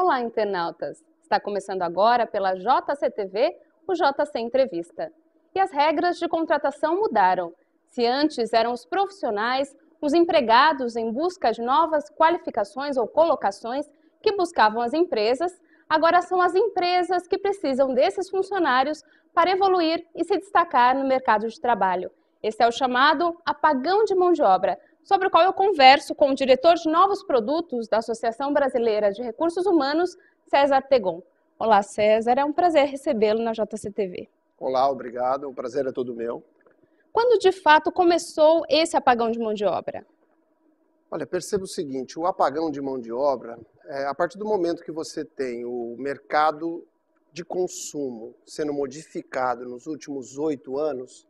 Olá, internautas! Está começando agora pela JCTV, o JC Entrevista. E as regras de contratação mudaram. Se antes eram os profissionais, os empregados em busca de novas qualificações ou colocações que buscavam as empresas, agora são as empresas que precisam desses funcionários para evoluir e se destacar no mercado de trabalho. Esse é o chamado apagão de mão de obra, sobre o qual eu converso com o diretor de novos produtos da Associação Brasileira de Recursos Humanos, César Tegon. Olá, César, é um prazer recebê-lo na JCTV. Olá, obrigado, o prazer é todo meu. Quando de fato começou esse apagão de mão de obra? Olha, perceba o seguinte, o apagão de mão de obra, a partir do momento que você tem o mercado de consumo sendo modificado nos últimos 8 anos,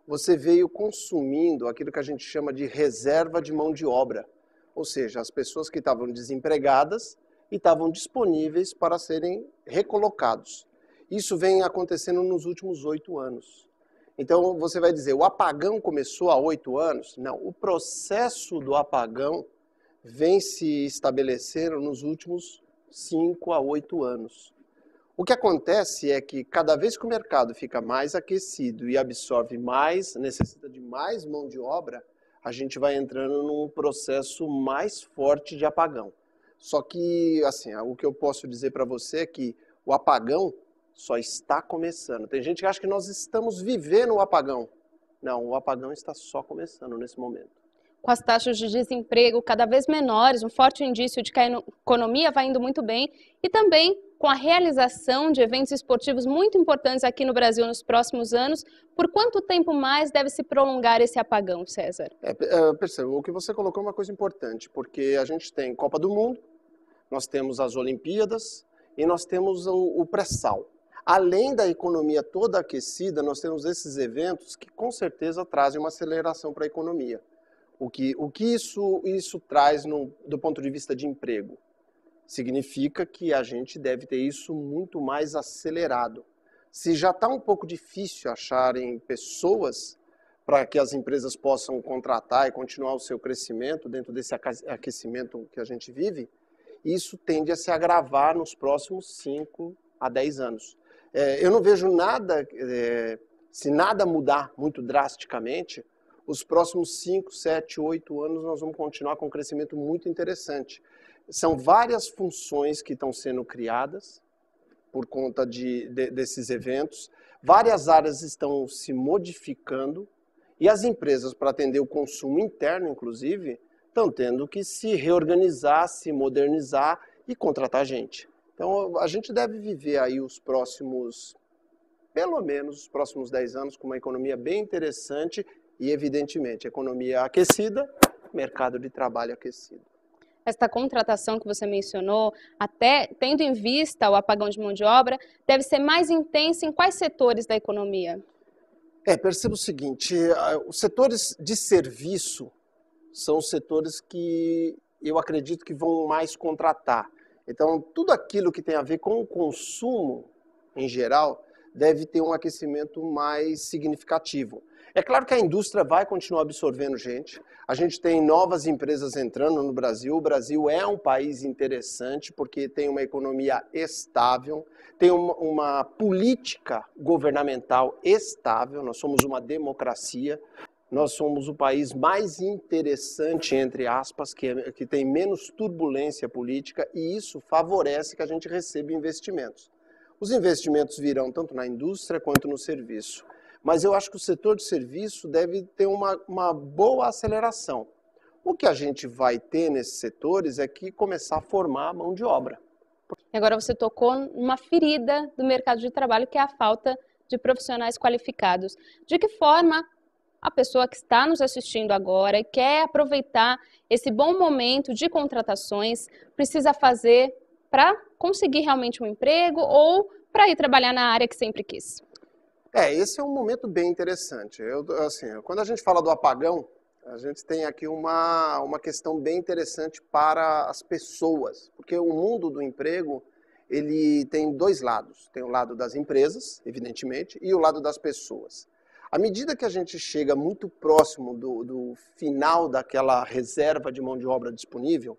você veio consumindo aquilo que a gente chama de reserva de mão de obra. Ou seja, as pessoas que estavam desempregadas e estavam disponíveis para serem recolocados. Isso vem acontecendo nos últimos 8 anos. Então você vai dizer, o apagão começou há 8 anos? Não, o processo do apagão vem se estabelecendo nos últimos 5 a 8 anos. O que acontece é que cada vez que o mercado fica mais aquecido e absorve mais, necessita de mais mão de obra, a gente vai entrando num processo mais forte de apagão. Só que, assim, o que eu posso dizer para você é que o apagão só está começando. Tem gente que acha que nós estamos vivendo o apagão. Não, o apagão está só começando nesse momento. Com as taxas de desemprego cada vez menores, um forte indício de que a economia vai indo muito bem e também com a realização de eventos esportivos muito importantes aqui no Brasil nos próximos anos, por quanto tempo mais deve se prolongar esse apagão, César? Perceba, o que você colocou é uma coisa importante, porque a gente tem Copa do Mundo, nós temos as Olimpíadas e nós temos o pré-sal. Além da economia toda aquecida, nós temos esses eventos que com certeza trazem uma aceleração para a economia. O que isso traz do ponto de vista de emprego? Significa que a gente deve ter isso muito mais acelerado. Se já está um pouco difícil acharem pessoas para que as empresas possam contratar e continuar o seu crescimento dentro desse aquecimento que a gente vive, isso tende a se agravar nos próximos 5 a 10 anos. Eu não vejo nada, se nada mudar muito drasticamente, os próximos 5, 7, 8 anos nós vamos continuar com um crescimento muito interessante. São várias funções que estão sendo criadas por conta desses eventos, várias áreas estão se modificando e as empresas, para atender o consumo interno, inclusive, estão tendo que se reorganizar, se modernizar e contratar gente. Então a gente deve viver aí os próximos, pelo menos os próximos 10 anos, com uma economia bem interessante e, evidentemente, economia aquecida, mercado de trabalho aquecido. Esta contratação que você mencionou, até tendo em vista o apagão de mão de obra, deve ser mais intensa em quais setores da economia? Perceba o seguinte, os setores de serviço são os setores que eu acredito que vão mais contratar. Então, tudo aquilo que tem a ver com o consumo, em geral, deve ter um aquecimento mais significativo. É claro que a indústria vai continuar absorvendo gente. A gente tem novas empresas entrando no Brasil. O Brasil é um país interessante porque tem uma economia estável, tem uma política governamental estável. Nós somos uma democracia. Nós somos o país mais interessante, entre aspas, que tem menos turbulência política e isso favorece que a gente receba investimentos. Os investimentos virão tanto na indústria quanto no serviço. Mas eu acho que o setor de serviço deve ter uma boa aceleração. O que a gente vai ter nesses setores é que começar a formar a mão de obra. E agora você tocou numa ferida do mercado de trabalho, que é a falta de profissionais qualificados. De que forma a pessoa que está nos assistindo agora e quer aproveitar esse bom momento de contratações precisa fazer para conseguir realmente um emprego ou para ir trabalhar na área que sempre quis? Esse é um momento bem interessante. Quando a gente fala do apagão, a gente tem aqui uma questão bem interessante para as pessoas, porque o mundo do emprego, ele tem 2 lados. Tem o lado das empresas, evidentemente, e o lado das pessoas. À medida que a gente chega muito próximo do final daquela reserva de mão de obra disponível,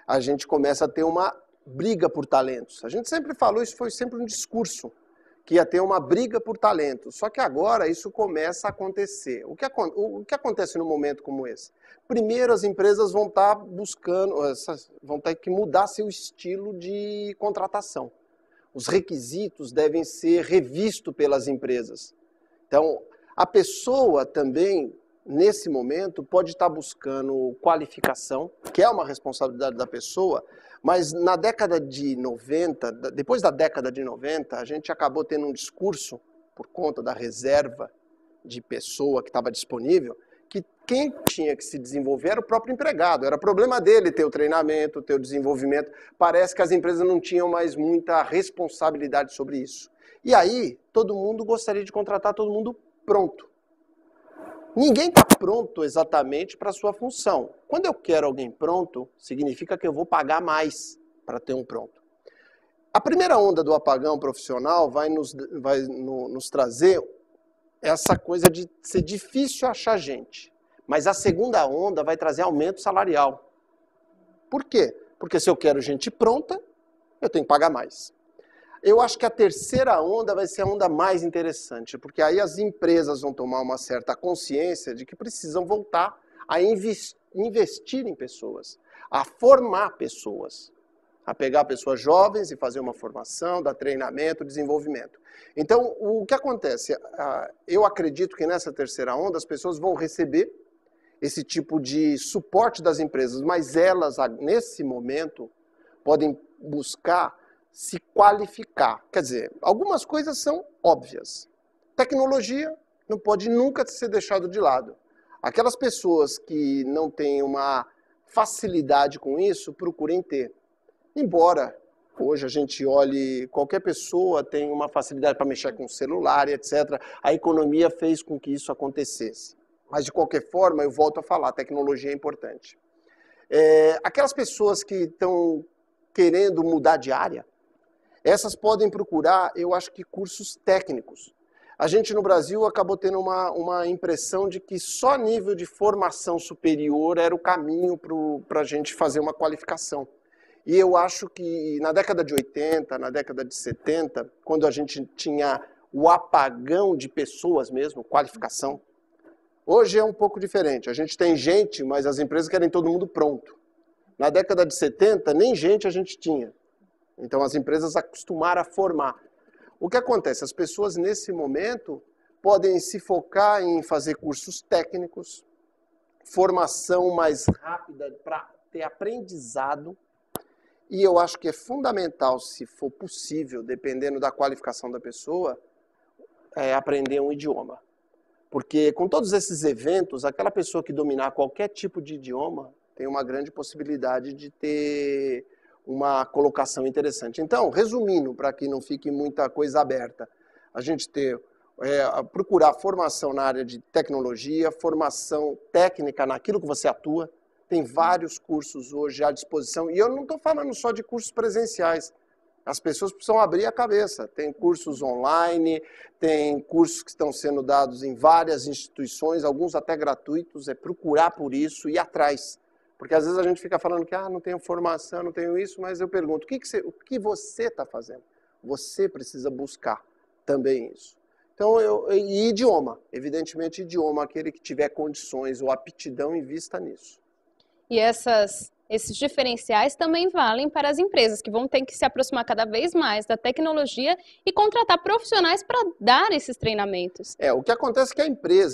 a gente começa a ter uma briga por talentos. A gente sempre falou, isso foi sempre um discurso, que ia ter uma briga por talentos. Só que agora isso começa a acontecer. O que acontece num momento como esse? Primeiro, as empresas vão estar buscando, vão ter que mudar seu estilo de contratação. Os requisitos devem ser revistos pelas empresas. Então, a pessoa também, nesse momento, pode estar buscando qualificação, que é uma responsabilidade da pessoa, mas na década de 90, depois da década de 90, a gente acabou tendo um discurso, por conta da reserva de pessoa que estava disponível, que quem tinha que se desenvolver era o próprio empregado. Era problema dele ter o treinamento, ter o desenvolvimento. Parece que as empresas não tinham mais muita responsabilidade sobre isso. E aí, todo mundo gostaria de contratar todo mundo pronto. Ninguém está pronto exatamente para a sua função. Quando eu quero alguém pronto, significa que eu vou pagar mais para ter um pronto. A primeira onda do apagão profissional vai nos trazer essa coisa de ser difícil achar gente. Mas a segunda onda vai trazer aumento salarial. Por quê? Porque se eu quero gente pronta, eu tenho que pagar mais. Eu acho que a terceira onda vai ser a onda mais interessante, porque aí as empresas vão tomar uma certa consciência de que precisam voltar a investir em pessoas, a formar pessoas, a pegar pessoas jovens e fazer uma formação, dar treinamento, desenvolvimento. Então, o que acontece? Eu acredito que nessa terceira onda as pessoas vão receber esse tipo de suporte das empresas, mas elas, nesse momento, podem buscar se qualificar. Quer dizer, algumas coisas são óbvias. Tecnologia não pode nunca ser deixado de lado. Aquelas pessoas que não têm uma facilidade com isso, procurem ter. Embora hoje a gente olhe, qualquer pessoa tem uma facilidade para mexer com o celular e etc. A economia fez com que isso acontecesse. Mas de qualquer forma, eu volto a falar, a tecnologia é importante. Aquelas pessoas que estão querendo mudar de área, essas podem procurar, eu acho que cursos técnicos. A gente no Brasil acabou tendo uma impressão de que só nível de formação superior era o caminho para a gente fazer uma qualificação. E eu acho que na década de 80, na década de 70, quando a gente tinha o apagão de pessoas mesmo, qualificação, hoje é um pouco diferente. A gente tem gente, mas as empresas querem todo mundo pronto. Na década de 70, nem gente a gente tinha. Então as empresas acostumaram a formar. O que acontece? As pessoas nesse momento podem se focar em fazer cursos técnicos, formação mais rápida para ter aprendizado. E eu acho que é fundamental, se for possível, dependendo da qualificação da pessoa, aprender um idioma. Porque com todos esses eventos, aquela pessoa que dominar qualquer tipo de idioma tem uma grande possibilidade de ter uma colocação interessante. Então, resumindo, para que não fique muita coisa aberta, a gente procurar formação na área de tecnologia, formação técnica naquilo que você atua. Tem vários cursos hoje à disposição, e eu não estou falando só de cursos presenciais. As pessoas precisam abrir a cabeça. Tem cursos online, tem cursos que estão sendo dados em várias instituições, alguns até gratuitos, procurar por isso e ir atrás. Porque às vezes a gente fica falando que não tenho formação, não tenho isso, mas eu pergunto, o que você está fazendo? Você precisa buscar também isso. Então, e idioma, evidentemente idioma, aquele que tiver condições ou aptidão, invista nisso. E esses diferenciais também valem para as empresas, que vão ter que se aproximar cada vez mais da tecnologia e contratar profissionais para dar esses treinamentos. O que acontece é que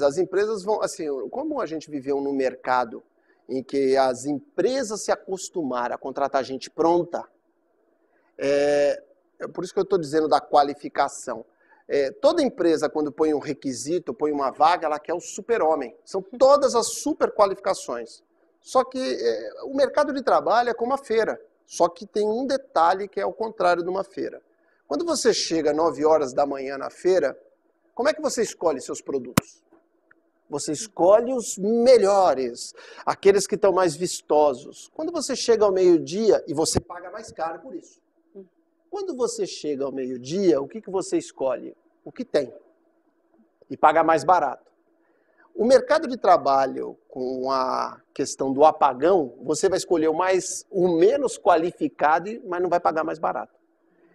as empresas vão, assim, como a gente viveu no mercado em que as empresas se acostumaram a contratar gente pronta, por isso que eu estou dizendo da qualificação. Toda empresa, quando põe um requisito, põe uma vaga, ela quer o super-homem. São todas as super qualificações. Só que o mercado de trabalho é como a feira. Só que tem um detalhe que é o contrário de uma feira. Quando você chega às 9 horas da manhã na feira, como é que você escolhe seus produtos? Você escolhe os melhores, aqueles que estão mais vistosos. Quando você chega ao meio-dia, e você paga mais caro por isso. Quando você chega ao meio-dia, o que você escolhe? O que tem. E paga mais barato. O mercado de trabalho, com a questão do apagão, você vai escolher o menos qualificado, mas não vai pagar mais barato.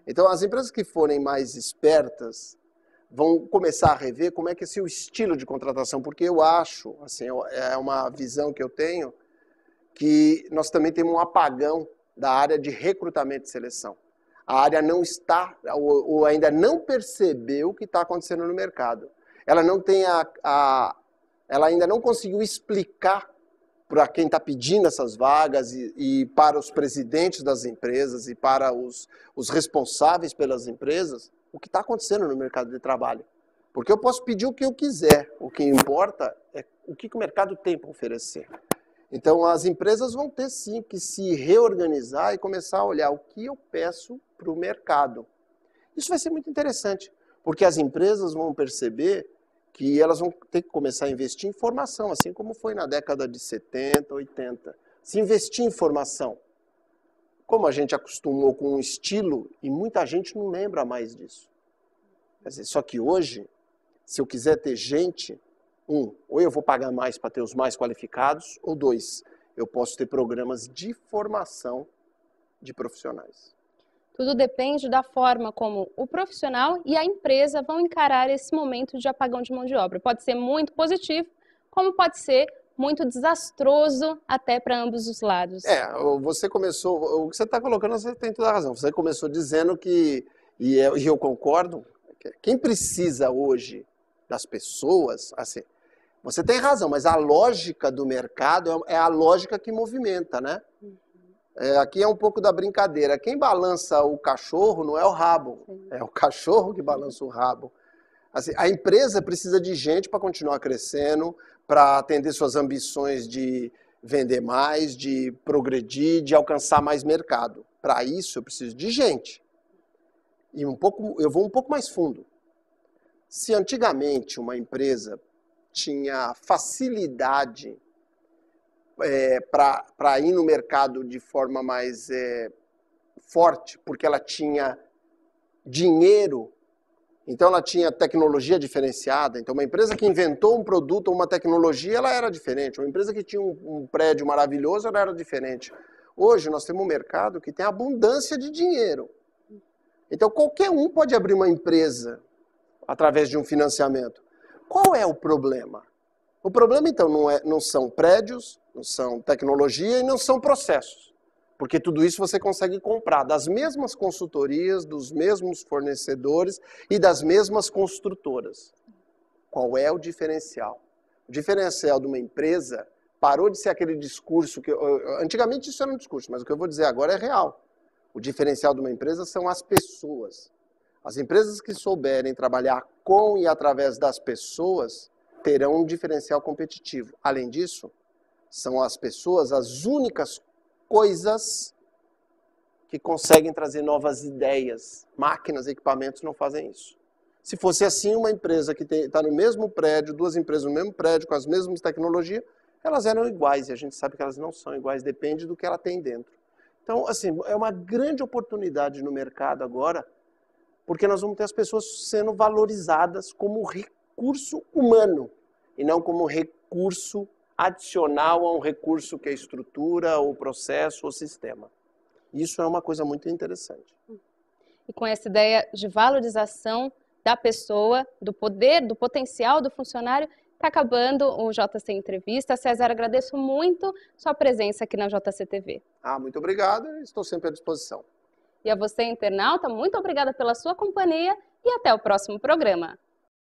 Então, as empresas que forem mais espertas vão começar a rever como é que é o estilo de contratação, porque eu acho, assim, é uma visão que eu tenho, que nós também temos um apagão da área de recrutamento e seleção. A área não está, ou ainda não percebeu o que está acontecendo no mercado. Ela não tem ela ainda não conseguiu explicar para quem está pedindo essas vagas e para os presidentes das empresas e para os responsáveis pelas empresas o que está acontecendo no mercado de trabalho. Porque eu posso pedir o que eu quiser, o que importa é o que o mercado tem para oferecer. Então as empresas vão ter sim que se reorganizar e começar a olhar o que eu peço para o mercado. Isso vai ser muito interessante, porque as empresas vão perceber que elas vão ter que começar a investir em formação, assim como foi na década de 70, 80. Se investir em formação, como a gente acostumou com um estilo, e muita gente não lembra mais disso. Quer dizer, só que hoje, se eu quiser ter gente, ou eu vou pagar mais para ter os mais qualificados, ou dois, eu posso ter programas de formação de profissionais. Tudo depende da forma como o profissional e a empresa vão encarar esse momento de apagão de mão de obra. Pode ser muito positivo, como pode ser muito desastroso até para ambos os lados. Você começou, o que você está colocando, você tem toda a razão. Você começou dizendo que, e eu concordo, quem precisa hoje das pessoas, assim, você tem razão, mas a lógica do mercado é a lógica que movimenta, né? Aqui é um pouco da brincadeira. Quem balança o cachorro não é o rabo, é o cachorro que balança o rabo. Assim, a empresa precisa de gente para continuar crescendo, para atender suas ambições de vender mais, de progredir, de alcançar mais mercado. Para isso, eu preciso de gente. E eu vou um pouco mais fundo. Se antigamente uma empresa tinha facilidade para ir no mercado de forma mais forte, porque ela tinha dinheiro, então ela tinha tecnologia diferenciada. Então uma empresa que inventou um produto ou uma tecnologia, ela era diferente. Uma empresa que tinha um prédio maravilhoso, ela era diferente. Hoje nós temos um mercado que tem abundância de dinheiro. Então qualquer um pode abrir uma empresa através de um financiamento. Qual é o problema? O problema, então, não são prédios, não são tecnologia e não são processos. Porque tudo isso você consegue comprar das mesmas consultorias, dos mesmos fornecedores e das mesmas construtoras. Qual é o diferencial? O diferencial de uma empresa parou de ser aquele discurso que... Antigamente isso era um discurso, mas o que eu vou dizer agora é real. O diferencial de uma empresa são as pessoas. As empresas que souberem trabalhar com e através das pessoas terão um diferencial competitivo. Além disso, são as pessoas as únicas coisas que conseguem trazer novas ideias. Máquinas, equipamentos não fazem isso. Se fosse assim, uma empresa que está no mesmo prédio, duas empresas no mesmo prédio, com as mesmas tecnologias, elas eram iguais. E a gente sabe que elas não são iguais, depende do que ela tem dentro. Então, assim, é uma grande oportunidade no mercado agora, porque nós vamos ter as pessoas sendo valorizadas como recurso humano e não como recurso adicional a um recurso que é estrutura, ou processo, ou sistema. Isso é uma coisa muito interessante. E com essa ideia de valorização da pessoa, do poder, do potencial do funcionário, está acabando o JC Entrevista. César, agradeço muito sua presença aqui na JC TV. Muito obrigado, estou sempre à disposição. E a você, internauta, muito obrigada pela sua companhia e até o próximo programa.